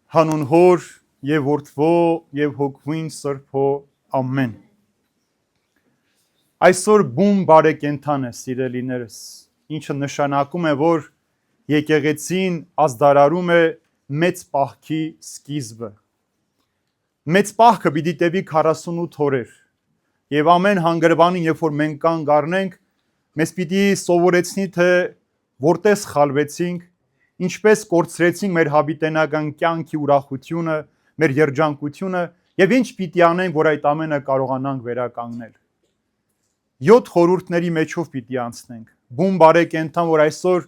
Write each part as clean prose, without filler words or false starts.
Հանուն Հոր եւ Որդվո եւ Հոգվին Սրբո ամեն։ Այսօր բում բարեկենդան է, սիրելիներս, ինչը նշանակում է, որ եկեղեցին ազդարարում է մեծ պահքի սկիզբը։ Մեծ պահքը պիտի տևի 48 օրեր եւ ամեն հանգրվանին, երբ որ մենք կանգ առնենք, մեզ պիտի սովորեցնի, թե որտես խալվեցինք, ինչպես կորցրեցինք մեր հավիտենական կյանքի ուրախությունը, մեր երջանկությունը եւ ինչ պիտի անենք, որ այդ ամենը կարողանանք վերականգնել։ 7 խորհուրդների մեջով պիտի անցնենք։ Բում բարեկենդան, որ այսօր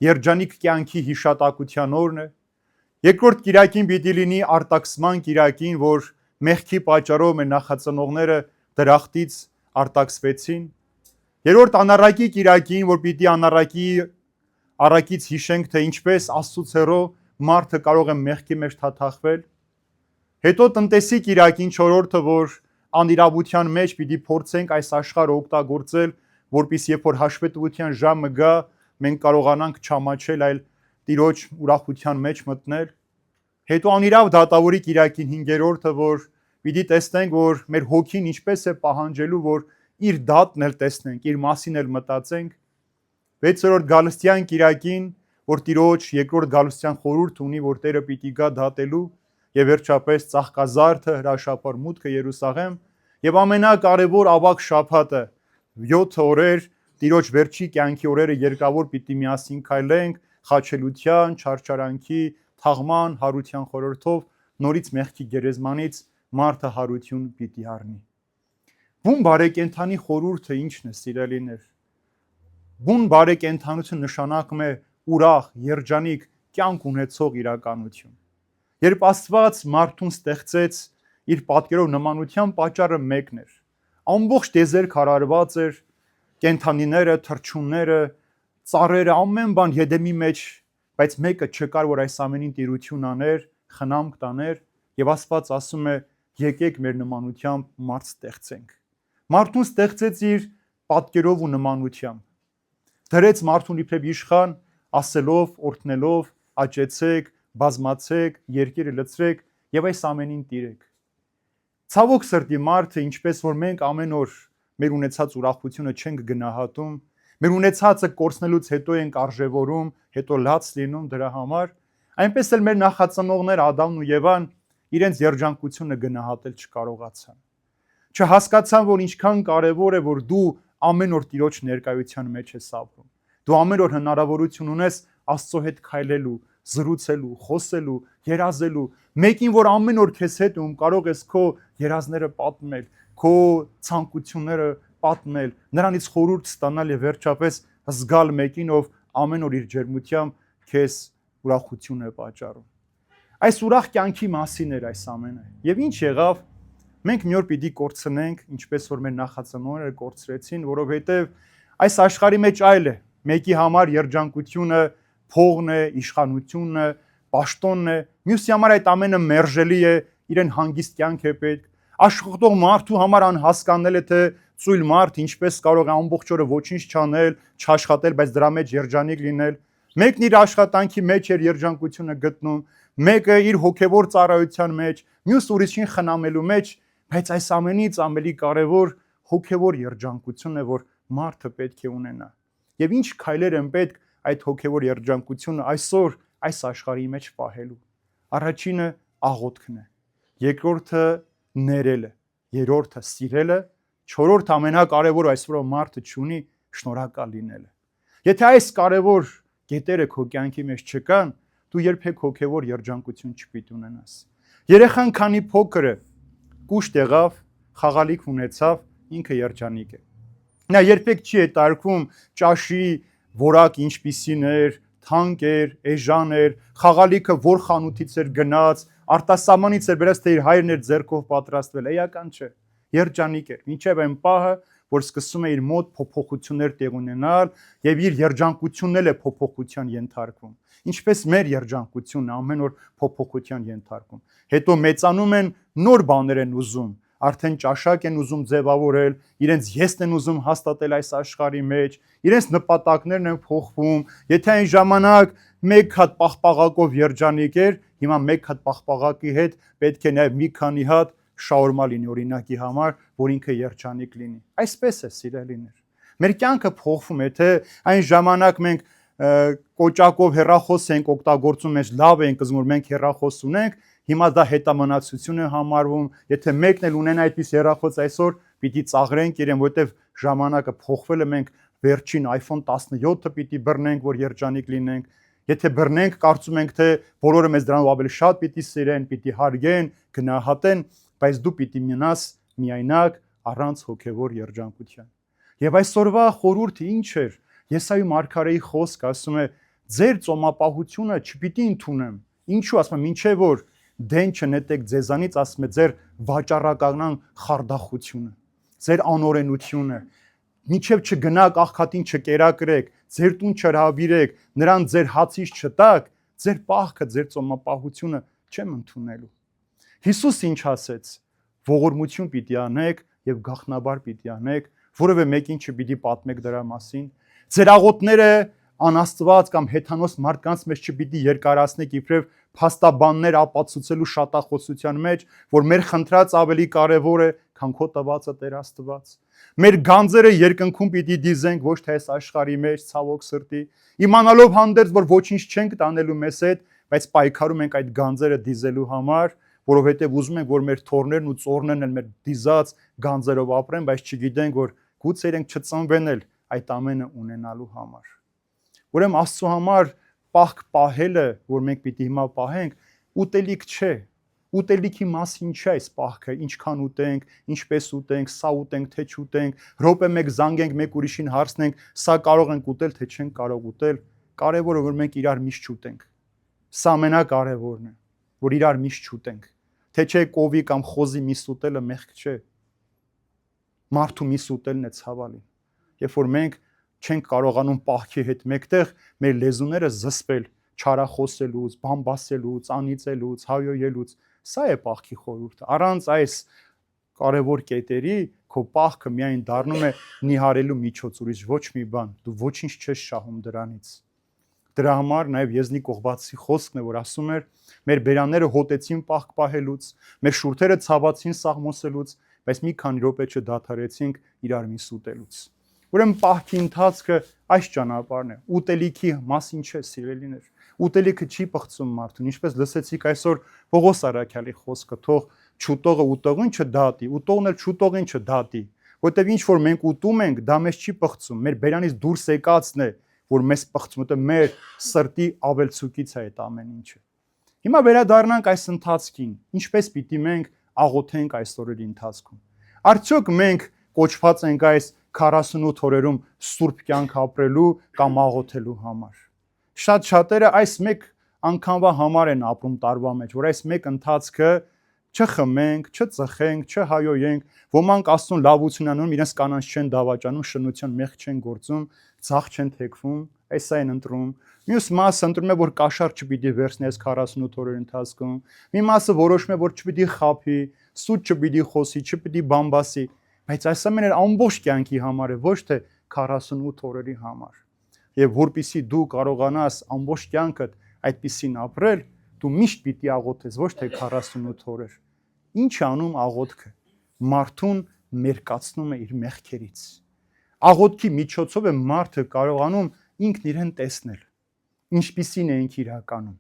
երջանիկ կյանքի հիշատակության օրն է։ Երկրորդ կիրակին պիտի լինի արտաքսման կիրակին, որ մեղքի պատճառով մեր նախածնողները դրախտից արտաքսվեցին։ Երրորդ անառակի կիրակին, որ պիտի առակից հիշենք, թե ինչպես Աստծուց հեռու մարդը կարող է մեղքի մեջ թաթախվել։ Հետո տնտեսի կիրակին չորրորդը, որ անիրավության մեջ պիտի փորձենք այս աշխարհը օգտագործել, որpիսի երբ որ հաշվետվության ժամը գա, մենք կարողանանք չամաչել, այլ Տիրոջ ուրախության մեջ մտնել։ Հետո անիրավ դատավորի կիրակին հինգերորդը, որ պիտի տեսնենք, որ մեր հոգին ինչպես է պահանջելու, որ իր դատն էլ տեսնենք, իր մասին էլ մտածենք։ 6-րդ գալստյան կիրակին, որ Տիրոջ երկրորդ գալստյան խորհուրդ ունի, որ Տերը պիտի գա դատելու, եւ վերջապես ծաղկազարդը հրաշափառ մուտքը Երուսաղեմ, եւ ամենակարևոր ավագ շաբաթը 7 օրեր Տիրոջ վերջի կյանքի օրերը երկավոր պիտի միասին քայլենք խաչելության, չարչարանքի, թաղման, հարության խորհրդով, նորից մեղքի գերեզմանից մարդը հարություն պիտի առնի։ Բուն բարեկենդանի խորհուրդը ինչն է, սիրելիներ։ Բուն բարեկենդանություն նշանակում է ուրախ, երջանիկ կյանք ունեցող իրականություն։ Երբ Աստված մարդուն ստեղծեց, իր պատկերով նմանության պատճառը մեկն էր։ Ամբողջ տիեզերք հարարված էր, կենդանիները, թռչունները, ծառերը, ամեն բան Եդեմի մեջ, բայց մեկը չկար, որ այս ամենին տիրություն աներ, խնամք տաներ, եւ Աստված ասում է. եկեք մեր նմանությամբ մարդ ստեղծենք։ Մարդուն ստեղծեց իր պատկերով ու նմանությամբ։ Դրեց մարդուն իբրև իշխան, ասելով, օրհնելով, աճեցեք, բազմացեք, երկիրը լցրեք եւ այս ամենին տիրեք։ Ցավոք սրտի մարդը, ինչպես որ մենք ամեն օր մեր ունեցած ուրախությունը չենք գնահատում, մեր ունեցածը կորցնելուց հետո ենք արժևորում, հետո լաց լինում դրա համար, այնպես էլ մեր նախածնողներ Ադամն ու Եվան իրենց երջանկությունը գնահատել չկարողացան։ Չհասկացան, որ ինչքան կարևոր է, որ դու ամեն օր Տիրոջ ներկայության մեջ ես ապրում։ Դու ամեն օր հնարավորություն ունես Աստծո հետ քայլելու, զրուցելու, խոսելու, երազելու, մեկին, որ ամեն օր քեզ հետ ում կարող ես քո երազները պատմել, քո ցանկությունները պատմել, նրանից խորհուրդ ստանալ եւ վերջապես զգալ մեկին, ով ամեն օր իր ջերմությամբ քեզ ուրախություն է պատճառում։ Այս ուրախ կյանքի մասին էր այս ամենը։ Եվ ինչ եղավ, մենք մի օր պիտի կորցնենք, ինչպես որ մեր նախածնողները կորցրեցին, որովհետև այս աշխարհի մեջ այլ է։ Մեկի համար երջանկությունը փողն է, իշխանությունն է, պաշտոնն է, մյուսի համար այդ ամենը մերժելի է, իրեն հանգիստ կյանք է պետք։ Աշխատող մարդու համար անհասկանալի է, թե ծույլ մարդ ինչպես կարող է ամբողջ օրը ոչինչ չանել, չաշխատել, բայց դրա մեջ երջանիկ լինել։ Մեկն իր աշխատանքի մեջ էր երջանկությունը գտնում, մեկը իր հոգևոր ծառայության մեջ, մյուս ուրիշին խնամելու մեջ, բայց այս ամենից ավելի կարևոր հոգևոր երջանկությունն է, որ մարդը պետք է ունենա։ Եվ ինչ քայլեր են պետք այդ հոգևոր երջանկությունը այսօր այս աշխարհի մեջ պահելու։ Առաջինը աղոթքն է, երկրորդը ներելը, երրորդը սիրելը, չորրորդը ամենակարևորը այսօր մարդը ունի շնորհակալ լինելը։ Եթե այս կարևոր կետերը քո կյանքի մեջ չկան, դու երբեք հոգևոր երջանկություն չպիտի ունենաս։ Երեխան քանի փոքր է, կուշտ եղավ, խաղալիք ունեցավ, ինքը երջանիկ է։ Նա երբեք չի հետարկվում ճաշի որակ ինչպիսին էր, թանկ էր, էժան էր, խաղալիքը որ խանութից էր գնաց, արտասահմանից էր բերած, թե իր հայրն էր ձեռքով պատրաստվել, էական չէ, երջանիկ էր, մինչև այն պահը, որ սկսում է իր մոտ փոփոխություններ տեղ ունենալ եւ իր երջանկությունն էլ է փոփոխության ենթարկվում։ Ինչպես մեր երջանկությունն ամեն օր փոփոխության ենթարկում։ Հետո մեծանում են, նոր բաներ են ուզում, արդեն ճաշակ են ուզում ձևավորել, իրենց եսն են ուզում հաստատել այս աշխարհի մեջ, իրենց նպատակներն են փոխվում։ Եթե այն ժամանակ մեկ հատ պաղպաղակով երջանիկ էր, հիմա մեկ հատ պաղպաղակի հետ պետք է նաև մի քանի հատ շաուրմա լինի օրինակի համար, որ ինքը երջանիկ լինի։ Այսպես է, սիրելիներ։ Մեր կյանքը փոխվում է, թե այն ժամանակ մենք կոճակով հեռախոս ենք օգտագործում, մենք լավ ենք զգում, որ մենք հեռախոս ունենք, հիմա դա հետամնացություն է համարվում, եթե մեկն էլ ունենա այդպես հեռախոս այսօր, պիտի ծաղրենք իրեն, որովհետև ժամանակը փոխվել է, մենք վերջին iPhone 17-ը պիտի բռնենք, որ երջանիկ լինենք։ Եթե բռնենք, կարծում ենք, թե բոլորը մեզ դրանով ավելի շատ պիտի սիրեն, պիտի հարգեն, գնահատեն, բայց դու պիտի մնաս միայնակ առանց հոգևոր երջանկության։ Եվ այսօրվա խորհուրդը ինչ էր։ Եսայի մարգարեի խոսքը ասում է. ձեր ծոմապահությունը չպիտի ընդունեմ։ Ինչու ասում եմ, ինչե որ դեն չնետեք ձեզանից, ասում է ձեր վաճառականան խարդախությունը, ձեր անօրենությունը, մինչև չգնաք աղքատին չկերակրեք, ձեր տուն չհրավիրեք, նրան ձեր հացից չտաք, ձեր պահքը, ձեր ծոմապահությունը չեմ ընդունելու։ Հիսուս ինչ ասեց. ողորմություն պիտի անեք եւ գաղտնաբար պիտի անեք, որևէ մեկին չպիտի պատմեք դրա մասին։ Ձեր աղոթները անաստված կամ հեթանոս մարդկանց մեջ չպիտի երկարացնեք իբրև փաստաբաններ ապացուցելու շատախոսության մեջ, որ մեր խնդրած ավելի կարևոր է, քան քո տվածը Տեր Աստված։ Մեր գանձերը երկնքում պիտի դիզենք, ոչ թե այս աշխարհի մեջ, ցավոք սրտի, իմանալով հանդերձ, որ ոչինչ չենք տանելու մեզ հետ, բայց պայքարում ենք այդ գանձերը դիզելու համար, որովհետև ուզում ենք, որ մեր թորներն ու ծորներն էլ մեր դիզած գանձերով ապրեն, բայց չգիտենք, որ գուցե իրենք չծնվեն էլ այդ ամենը ունենալու համար։ Ուրեմն Աստծո համար պահք պահելը, որ մենք պիտի հիմա պահենք, ուտելիք չէ։ Ուտելիքի մասին չէ այս պահքը, ինչքան ուտենք, ինչպես ուտենք, սա ուտենք, թե չուտենք, րոպե մեկ զանգենք, մեկ ուրիշին հարցնենք, սա կարող ենք ուտել, թե չենք կարող ուտել, կարևորը որ մենք իրար միշտ չուտենք։ Սա ամենակարևորն է, որ իրար միշտ չուտենք։ Թե չէ կովի կամ խոզի միս ուտելը մեղք չէ։ Մարդու միս ուտելն է ցավալի։ Երբ որ մենք չենք կարողանում պահքի հետ մեկտեղ մեր լեզուները զսպել, չարախոսելուց, բամբասելուց, անիծելուց, հայոյելուց, սա է պահքի խորհուրդը։ Առանց այս կարևոր կետերի քո պահքը միայն դառնում է նիհարելու միջոց, ուրիշ ոչ մի բան, դու ոչինչ չես շահում դրանից։ Դրա համար նաև Եզնի կողբացի խոսքն է, որ ասում էր. մեր բերանները հոտեցին պահք պահելուց, մեր շուրթերը ցավացին սաղմոսելուց, բայց մի քանի րոպե չդադարեցինք իրար միս ուտելուց։ Ուրեմն պահքի ընթացքը այս ճանապարհն է։ Ուտելիքի մասին չէ, սիրելիներ։ Ուտելիքը չի պղծում մարդուն, ինչպես լսեցիք այսօր Պողոս Արաքյալի խոսքը, թող չուտողը ուտողին չդատի, ուտողն էլ չուտողին չդատի, որտեղ ինչ որ մենք ուտում ենք, դա մեզ չի պղծում, մեր բերանից դուրս եկածն է, որ մեզ պղծում, որտեղ մեր սրտի ավելցուկից է այդ ամեն ինչը։ Հիմա վերադառնանք այս ընթացքին, ինչպես պիտի մենք աղոթենք այս օրերի ընթացքում։ Արդյոք մենք կոչված ենք այս 48 օրերում սուրբ կյանք ապրելու կամ աղոթելու համար։ Շատ շատերը այս մեկ անգամվա համար են ապրում տարվա մեջ, որ այս մեկ ընթացքը չխմենք, չծխենք, չհայոյենք, ոմանք Աստծուն լավություն անում, իրենց կանանց չեն դավաճանում, շնության մեղք չեն գործում, ցախ չեն թեքվում, այսա են ընտրում։ Մյուս մասը ընտրում է, որ կաշառ չպիտի վերցնի այս 48 օրերի ընթացքում։ Մի մասը որոշում է, որ չպիտի խաբի, սուտ չպիտի խոսի, չպիտի բամբասի, բայց այս ամենը ամբողջ կյանքի համար է, ոչ թե 48 օրերի համար։ Եվ որpիսի դու կարողանաս ամբողջ կյանքդ այդպիսին ապրել, դու միշտ պիտի աղոթես, ոչ թե 48 օրեր։ Ինչ անում աղոթքը։ Մարդուն մերկացնում է իր մեղքերից։ Աղոթքի միջոցով է մարդը կարողանում ինքն իրեն տեսնել, ինչպիսին է ինքը իրականում,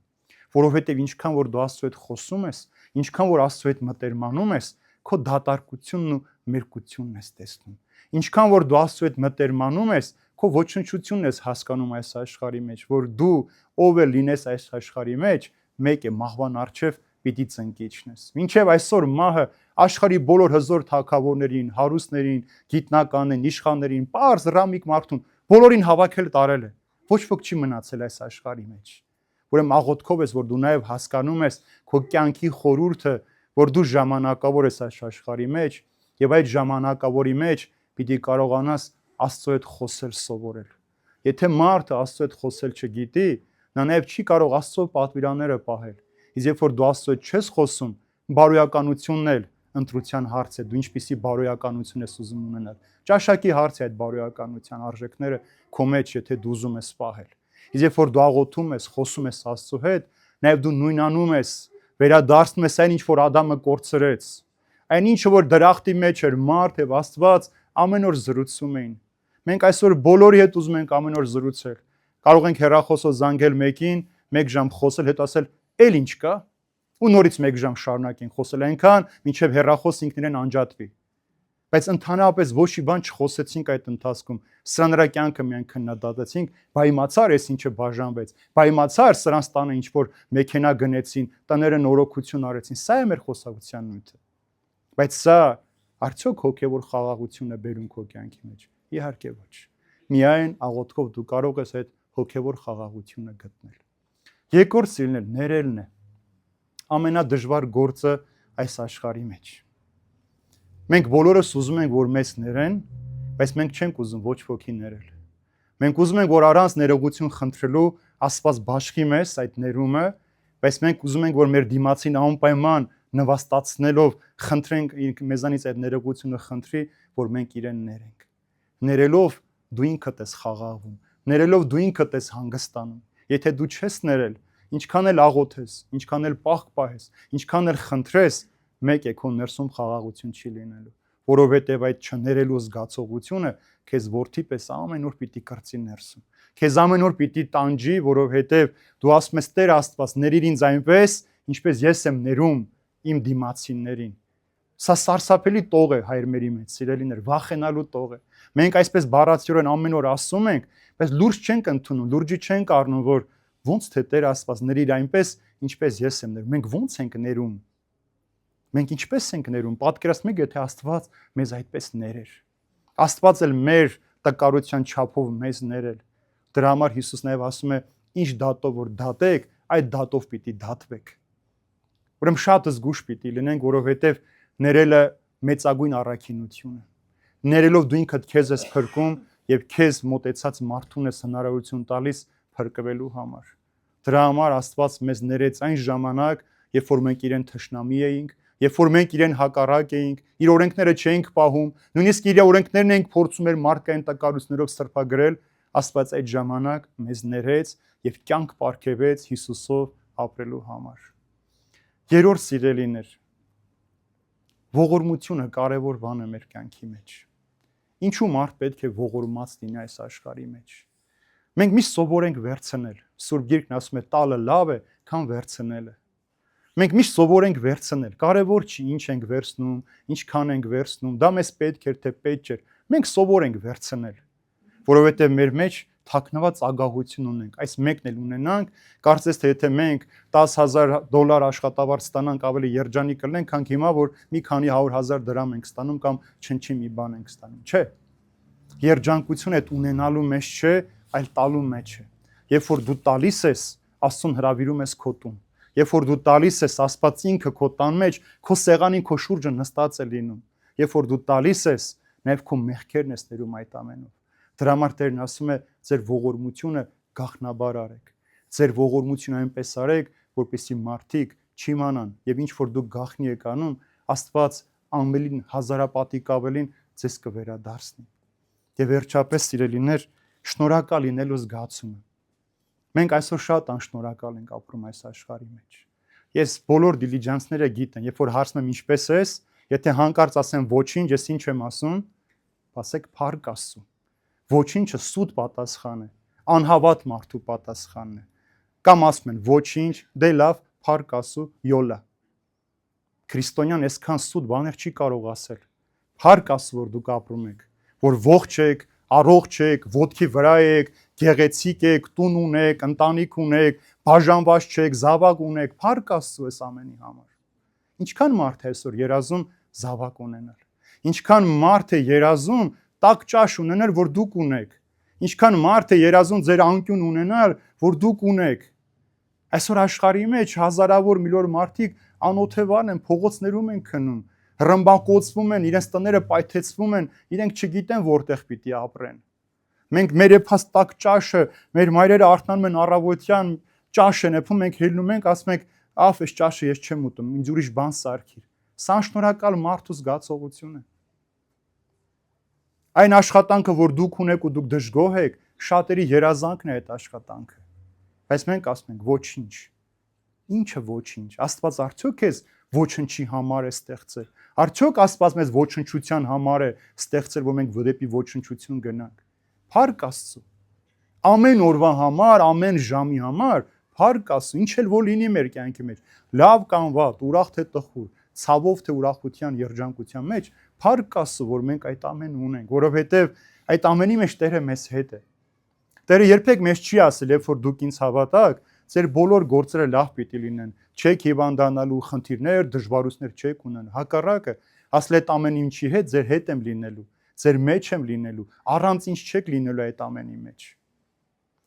որովհետև ինչքան որ դու Աստծո հետ խոսում ես, ինչքան որ Աստծո հետ մտերմանում ես, քո դատարկությունն ու մերկությունն ես տեսնում։ Ինչքան որ դու Աստծո հետ մտերմանում ես, քո ոչնչությունն ես հասկանում այս աշխարհի մեջ, որ դու ով է լինես այս աշխարհի մեջ, մեկ է մահվան առջև պիտի ծնկիչնես։ Մինչև այսօր մահը աշխարհի բոլոր հզոր թագավորներին, հարուստներին, գիտնականներին, իշխաններին, պարզ ռամիկ մարդուն բոլորին հավաքել տարել է։ Ոչ ոք չի մնացել այս աշխարհի մեջ։ Ուրեմն աղոթքով ես, որ դու նաև հասկանում ես քո կյանքի խորհուրդը, որ դու ժամանակավոր ես այս աշխարհի մեջ, եւ այդ ժամանակավորի մեջ պիտի կարողանաս Աստծո հետ խոսել սովորել։ Եթե մարդը Աստծո հետ խոսել չգիտի, նա նաև չի կարող Աստծո պատվիրանները պահել։ Իսկ երբ որ դու Աստծո հետ չես խոսում, բարոյականությունն էլ ընտրության հարց է, դու ինչպիսի բարոյականություն ես ուզում ունենալ։ Ճաշակի հարց է այդ բարոյականության արժեքները քո մեջ, եթե դու ուզում ես պահել։ Իսկ երբ որ դու աղոթում ես, խոսում ես Աստծո հետ, նաև դու նույնանում ես, վերադարձնում ես այն ինչ որ Ադամը կորցրեց։ Այն ինչը որ դրախտի մեջ էր մարդ եւ Աստված ամեն օր զրուցում էին։ Մենք այսօր բոլորի հետ ուզում ենք ամեն օր զրուցել։ Կարող ենք հեռախոսով զանգել մեկին, 1 ժամ խոսել, հետո ասել, «Էլ ինչ կա»։ Ու նորից 1 ժամ շարունակենք խոսել այնքան, մինչև հեռախոս ինքն իրեն անջատվի։ Բայց ընդհանրապես ոչ մի բան չխոսեցինք այդ ընթացքում։ Սրա նրա կյանքը միայն քննադատեցինք, բա իմացար էս ինչը բաժանվեց։ Բա իմացար սրանց տանը ինչ որ մեքենա գնեցին, տները նորոգություն արեցին։ Սա է մեր խոսակցության նյութը։ Բայց սա արդյոք հոգևոր խաղաղություն է բերում քո կյանքի մեջ։ Իհարկե ոչ։ Միայն աղոթքով դու կարող ես այդ հոգևոր խաղաղությունը գտնել։ Երկրորդ սիրելիներ, ներելն է ամենադժվար գործը այս աշխարհի մեջ։ Մենք բոլորս ուզում ենք, որ մեզ ներեն, բայց մենք չենք ուզում ոչ ոքի ներել։ Մենք ուզում ենք, որ առանց ներողություն խնդրելու Աստված բաշխի մեզ այդ ներումը, բայց մենք ուզում ենք, որ մեր դիմացին անպայման նվաստացնելով խնդրենք մեզանից այդ ներողությունը խնդրի, որ մենք իրեն ներենք։ Ներելով դու ինքդ ես խաղաղվում, ներելով դու ինքդ ես հանգստանում։ Եթե դու չես ներել, ինչքան էլ աղոթես, ինչքան էլ պահք պահես, ինչքան էլ խնդրես, մեկ է քո ներսում խաղաղություն չի լինելու, որովհետև այդ չներելու զգացողությունը քեզ որդի պես ամեն օր պիտի կրծի ներսում։ Քեզ ամեն օր պիտի տանջի, որովհետև դու ասում ես Տեր Աստված, ների ինձ այնպես, ինչպես ես եմ ներում իմ դիմացիներին։ Սա սարսափելի տող է հայրմերի մեջ, սիրելիներ, վախենալու տող է։ Մենք այսպես բառացիորեն ամեն օր ասում ենք, բայց լուրջ չենք ընդունում, լուրջի չենք առնում, որ ոնց թե Տեր Աստված ների այնպես, ինչպես ես եմ ներում։ Մենք ոնց ենք ներում։ Մենք ինչպես ենք ներում։ Պատկերացնում եք, եթե Աստված մեզ այդպես ներեր։ Աստված էլ մեր տկարության չափով մեզ ներել։ Դրա համար Հիսուս նաև ասում է, ինչ դատով որ դատեք, այդ դատով պիտի դատվեք։ Ուրեմն շատ զգուշ պիտի լինենք, որովհետև ներելը մեծագույն առաքինություն է։ Ներելով դու ինքդ քեզ ես փրկում եւ քեզ մոտեցած մարդուն ես հնարավորություն տալիս փրկվելու համար։ Դրա համար Աստված մեզ ներեց այն ժամանակ, երբ որ մենք իրեն թշնամի էինք, երբ որ մենք իրեն հակառակ էինք, իր օրենքները չէինք պահում, նույնիսկ իր օրենքներն էինք փորձում մեր մարդկային տկարություններով սրբագրել, Աստված այդ ժամանակ մեզ ներեց եւ կյանք պարգևեց Հիսուսով ապրելու համար։ Երրորդ սիրելիներ, ողորմությունը կարևոր բան է մեր կյանքի մեջ։ Ինչու մարդ պետք է ողորմած լինի այս աշխարհի մեջ։ Մենք միշտ սովորենք վերցնել։ Սուրբ Գիրքն ասում է տալը լավ է, քան վերցնելը։ Մենք միշտ սովորենք վերցնել։ Կարևոր չի ինչ ենք վերցնում, ինչքան ենք վերցնում, դա մեզ պետք էր թե պետք չէր։ Մենք սովորենք վերցնել, որովհետև մեր մեջ թաքնված ագահություն ունենք։ Այս մեկն էլ ունենանք, կարծես թե եթե մենք $10,000 աշխատավարձ ստանանք, ավելի երջանիկ կլինենք, քան հիմա, որ մի քանի 100,000 դրամ ենք ստանում կամ չնչի մի բան ենք ստանում, չէ։ Երջանկությունը այդ ունենալու մեջ չէ, այլ տալու մեջ է։ Երբ որ դու տալիս ես, Աստծուն հրավիրում ես քո տուն։ Երբ որ դու տալիս ես, Աստված ինքը քո տան մեջ, քո սեղանին, քո շուրջը նստած է լինում։ Երբ որ դու տալիս ես, նաև քո մեղքերն ես ներում այդ ամենով։ Դրա համար Տերն ասում է, ձեր ողորմությունը գաղտնաբար արեք։ Ձեր ողորմությունը այնպես արեք, որպեսզի մարդիկ չիմանան, եւ ինչ որ դուք գաղտնի եք անում, Աստված ամենին հազարապատիկ ավելին ձեզ կվերադարձնի։ Եվ վերջապես, սիրելիներ, շնորհակալ լինելու զգացումը։ Մենք այսօր շատ անշնորհակալ ենք ապրում այս աշխարհի մեջ։ Ես բոլոր դիլիջանսները գիտեմ, երբ որ հարցնում եմ ինչպես ես, եթե հանկարծ ասեմ ոչինչ, ես ինչ եմ ասում, ասեք փառք Աստծո։ Ոչինչը սուտ պատասխան է, անհավատ մարդու պատասխանն է։ Կամ ասում են ոչինչ, դե լավ, փառք Աստծո, յոլա։ Քրիստոնյան այսքան սուտ բաներ չի կարող ասել։ Փառք Աստծո, որ դուք ապրում եք, որ ողջ եք, առողջ եք, ոտքի վրա եք, գեղեցիկ եք, տուն ունեք, ընտանիք ունեք, բաժանված չեք, զավակ ունեք, փառք Աստծո այս ամենի համար։ Ինչքան մարդ է այսօր երազում զավակ ունենալ։ Ինչքան մարդ է երազում տաք ճաշ ունենալ, որ դուք ունեք։ Ինչքան մարդ է երազում ձեր անկյուն ունենալ, որ դուք ունեք։ Այսօր աշխարհի մեջ հազարավոր միլիոն մարդիկ անօթևան են, փողոցներում են քնում, ռմբակոծվում են, իրենց տները պայթեցվում են, իրենք չգիտեն որտեղ պիտի ապրեն։ Մենք մեր եփած տաք ճաշը, մեր մայրերը արթնանում են առավոտյան, ճաշ են եփում, մենք հելնում ենք, ասում ենք, «Ավ, այս ճաշը ես չեմ ուտում, ինձ ուրիշ բան սարքիր»։ Սա շնորհակալ մարդու զգացողություն է։ Այն աշխատանքը, որ դուք ունեք ու դուք դժգոհ եք, շատերի երազանքն է այդ աշխատանքը։ Բայց մենք ասում ենք ոչինչ։ Ինչը ոչինչ։ Աստված արդյոք քեզ ոչնչի համար է ստեղծել։ Արդյոք Աստված մեզ ոչնչության համար է ստեղծել, որ մենք դեպի ոչնչություն գնանք։ Փառք Աստծո։ Ամեն օրվա համար, ամեն ժամի համար, փառք Աստծո, ինչ էլ որ լինի մեր կյանքի մեջ, լավ կամ վատ, ուրախ թե տխուր, ցավով թե ուրախության, երջանկության մեջ, փառք Աստծո, որ մենք այդ ամենը ունենք, որովհետև այդ ամենի մեջ Տերը մեզ հետ է։ Տերը երբեք մեզ չի ասել, երբ որ դուք ինձ հավատաք, ձեր բոլոր գործերը լավ պիտի լինեն, չեք հիվանդանալու, խնդիրներ, դժվարություններ չեք ունենա։ Հակառակը, ասել այդ ամեն ինչի հետ ձեր հետ եմ լինելու, ձեր մեջ եմ լինելու, առանց ինչ չեք լինելու այդ ամենի մեջ։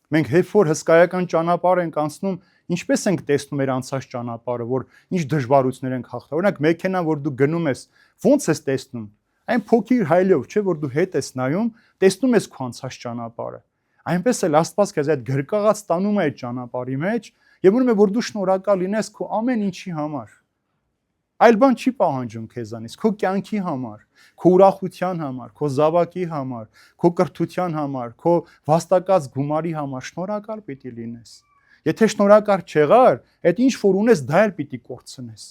Մենք երբ որ հսկայական ճանապարհ ենք անցնում, ինչպես ենք տեսնում մեր անցած ճանապարհը, որ ինչ դժվարություններ ենք հաղթել։ Օրինակ մեքենան, որ դու գնում ես, ո՞նց ես տեսնում։ Այն փոքր հայլով, չէ, որ դու հետ ես նայում, տեսնում ես քո անցած ճանապարհը։ Այնպես էլ Աստված քեզ այդ գրկաղած տանում է այդ ճանապարհի մեջ եւ ունում է, որ դու շնորհակալ լինես քո ամեն ինչի համար։ Այլ բան չի պահանջում քեզանից, քո կյանքի համար, քո ուրախության համար, քո զավակի համար, քո կրթության համար, քո վաստակած գումարի համար շնորհակալ պիտի լինես։ Եթե շնորհակալ չեղար, այդ ինչ որ ունես, դա էլ պիտի կորցնես։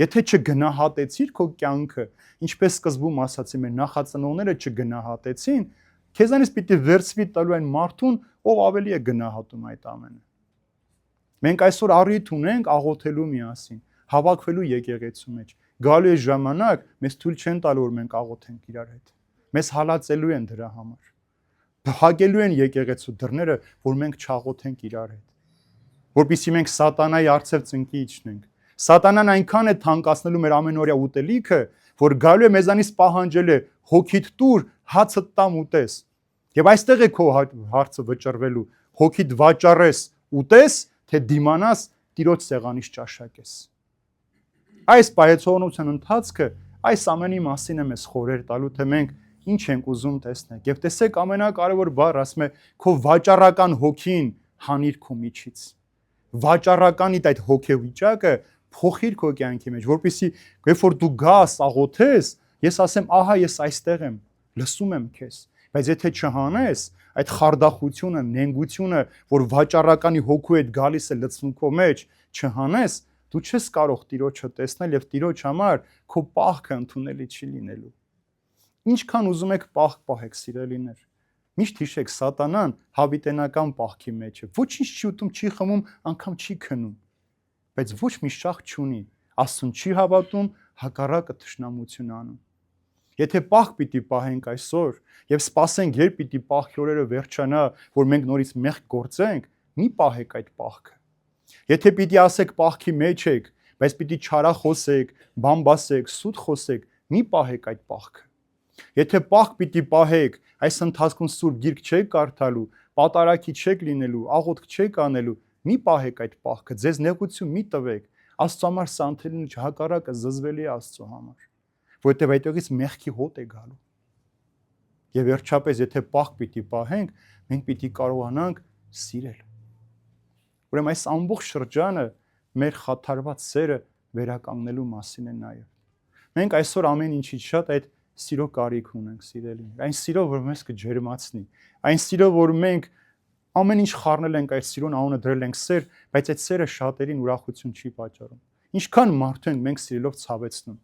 Եթե չգնահատեցիր քո կյանքը, ինչպես սկզբում ասացի, մեր նախածնողները չգնահատեցին, քեզանից պիտի վերցվի տալու այն մարդուն, ով ավելի է գնահատում այդ ամենը։ Մենք այսօր առիթ ունենք աղոթելու միասին, հավաքվելու եկեղեցու մեջ։ Գալու է ժամանակ, մեզ թույլ չեն տալու, որ մենք աղոթենք իրար հետ։ Մեզ հալածելու են դրա համար։ Փակելու են եկեղեցու դռները, որ մենք չաղոթենք իրար հետ։ Որպեսզի մենք սատանայի առջև ծնկի իջնենք։ Սատանան այնքան է թանկացնելու մեր ամենօրյա ուտելիքը, որ գալու է մեզանից պահանջել է հոգիդ տուր, հացը տամ ուտես։ Եվ այստեղ է քո հարցը վճռվելու։ Հոգիդ վաճառես, ուտես, թե դիմանաս Տիրոջ սեղանից ճաշակես։ Այս պայծառության ընթացքը այս ամենի մասին է մեզ խորհուրդ տալու, թե մենք ինչ ենք ուզում տեսնել։ Եվ տեսեք ամենակարևոր բառը ասում է քո վաճառական հոգին հանիր քո միջից։ Վաճառականիդ այդ հոգեվիճակը փոխիր քո կյանքի մեջ, որպեսզի երբ որ դու գաս, աղոթես, ես ասեմ, ահա ես այստեղ եմ, լսում եմ քեզ։ Բայց եթե չհանես, այդ խարդախությունը, նենգությունը, որ վաճառականի հոգու հետ գալիս է լցվում քո մեջ, չհանես, դու չես կարող Տիրոջը տեսնել եւ Տիրոջ համար քո պահքը ընդունելի չի լինելու։ Ինչքան ուզում եք պահք պահեք, սիրելիներ։ Միշտ հիշեք, սատանան հավիտենական պահքի մեջ է։ Ոչինչ չի ուտում, չի խմում, անգամ չի քնում։ Բայց ոչ մի շահ չունի։ Աստծուն չի հավատում, հակառակը թշնամություն անում։ Եթե պահք պիտի պահենք այսօր եւ սպասենք, երբ պիտի պահքի օրերը վերջանա, որ մենք նորից մեղք գործենք, մի պահեք այդ պահքը։ Եթե պիտի ասեք պահքի մեջ եք, բայց պիտի չարախոսեք, բամբասեք, սուտ խոսեք, մի պահեք այդ պահքը։ Եթե պահք պիտի պահեք, այս ընթացքում սուրբ գիրք չեք կարդալու, պատարագի չեք լինելու, աղոթք չեք անելու, մի պահեք այդ պահքը, ձեզ նեղություն մի տվեք, Աստծո համար սանթելին հակառակը զզվելի է Աստծո համար, որովհետև այդտեղից մեղքի հոտ է գալու։ Եվ վերջապես, եթե պահք պիտի պահենք, մենք պիտի կարողանանք սիրել։ Ուրեմն այս ամբողջ շրջանը մեր խաթարված սերը վերականգնելու մասին է նաև։ Մենք այսօր ամեն ինչից շատ այդ սիրո կարիք ունենք, սիրելին։ Այն սիրո, որ մեզ կջերմացնի, այն սիրո, որ մենք ամեն ինչ խառնել ենք այդ սիրուն անունը դրել ենք սեր, բայց այդ սերը շատերին ուրախություն չի պատճառում։ Ինչքան մարդու ենք մենք սիրելով ցավեցնում։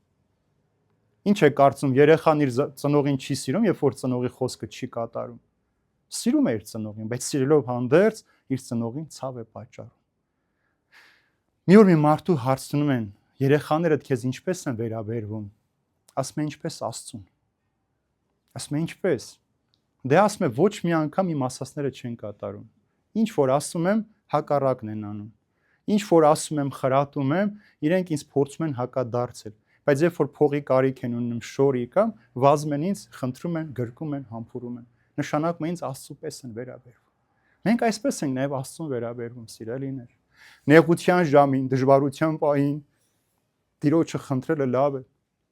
Ինչ է կարծում, երեխան իր ծնողին չի սիրում, երբ որ ծնողի խոսքը չի կատարում։ Սիրում է իր ծնողին, բայց սիրելով հանդերձ իր ծնողին ցավ է պատճառում։ Մի օր մի մարդու հարցնում են. երեխաներդ քեզ ինչպես են վերաբերվում։ Ասում է ինչպես Աստծուն։ Ասում է ինչպես։ Դե ասում է ոչ մի անգամ իմ ասածները չեն կատարում։ Ինչ որ ասում եմ, հակառակն են անում։ Ինչ որ ասում եմ, խրատում եմ, իրենք ինձ փորձում են հակադարձել։ Բայց երբ որ փողի կարիք են ունենում շորի կամ վազում են ինձ, խնդրում են, գրկում են, համբուրում են։ Նշանակում է ինձ Աստծո պես են վերաբերվում։ Մենք այսպես ենք նաև Աստծուն վերաբերվում, սիրելիներ։ Նեղության ժամին, դժվարության պահին Տիրոջը խնդրելը լավ է։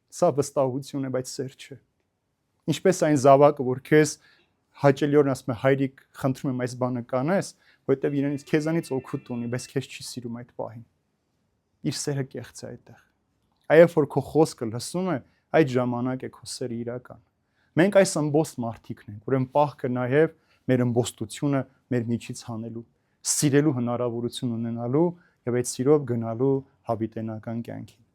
Սա վստահություն է, բայց սեր չէ։ Ինչպես այն զավակը, որ քեզ հաճելիորեն ասում է հայրիկ, խնդրում եմ այս բանը կանես, որովհետև իրենից քեզանից օգուտ ունի, բայց քեզ չի սիրում այդ պահին։ Իր սերը կեղծ է այդտեղ։ Այո, որ քո խոսքը լսում է, այդ ժամանակ է քո սերը իրական։ Մենք այս ըմբոստ մարդիկն ենք, ուրեմն պահքը նաև մեր ըմբոստությունը մեր միջից հանելու, սիրելու հնարավորություն ունենալու եւ այդ սիրով գնալու հավիտենական կյանքին։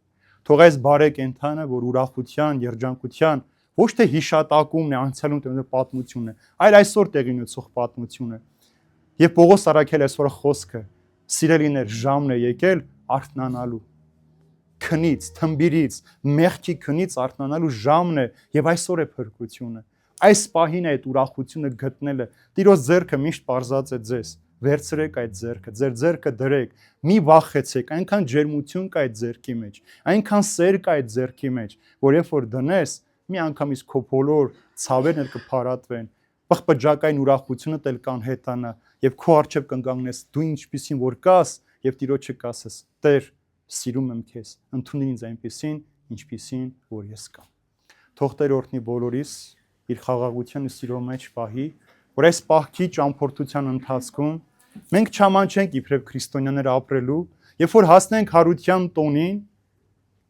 Թող այս բարեկենդանը, որ ուրախության, երջանկության, ոչ թե հիշատակումն է, անցյալում տեղ պատմությունն է, այլ այսօր տեղի ունեցող պատմություն է։ Եվ Պողոս Արաքել այսօր խոսքը, սիրելիներ, ժամն է եկել արթնանալու։ Քնից, թմբիրից, մեղքի քնից արթնանալու ժամն է եւ այսօր է փրկությունը։ Այս պահին է այդ ուրախությունը գտնելը։ Տիրոջ ձեռքը միշտ պարզած է ձեզ։ Վերցրեք այդ ձեռքը, ձեր ձեռքը դրեք, մի վախեցեք, այնքան ջերմություն կա այդ ձեռքի մեջ, այնքան սեր կա այդ ձեռքի մեջ, որ երբ որ դնես, մի անգամից քո բոլոր ցավերն էլ կփարատվեն, բխբջակային ուրախությունը տել կանհետանա եւ քո առջև կընկանգնես դու ինչպիսին որ կաս եւ Տիրոջը կասես. Տեր, սիրում եմ քեզ, ընդունի ինձ այնպիսին, ինչպիսին որ ես կամ։ Թող Տեր օրհնի բոլորիս իր խաղաղության ու սիրո մեջ պահի, որ այս պահքի ճամփորդության ընթացքում մենք չամանչենք իբրև քրիստոնյաներ ապրելու, երբ որ հասնենք հարության տոնին,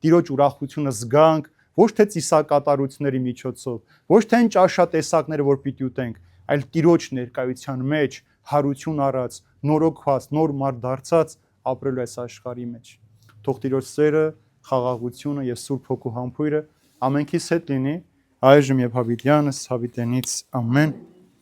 Տիրոջ ուրախությունը զգանք, ոչ թե ծիսակատարությունների միջոցով, ոչ թե այն ճաշատեսակները, որ պիտի ուտենք, այլ Տիրոջ ներկայության մեջ հարություն առած, նորոգված, նոր մարդ դարձած ապրելու այս աշխարհի մեջ։ Թող Տիրոջ սերը, խաղաղությունը եւ Սուրբ Հոգու համբույրը ամենքիս հետ լինի այժմ եւ հավիտյանս հավիտենից ամեն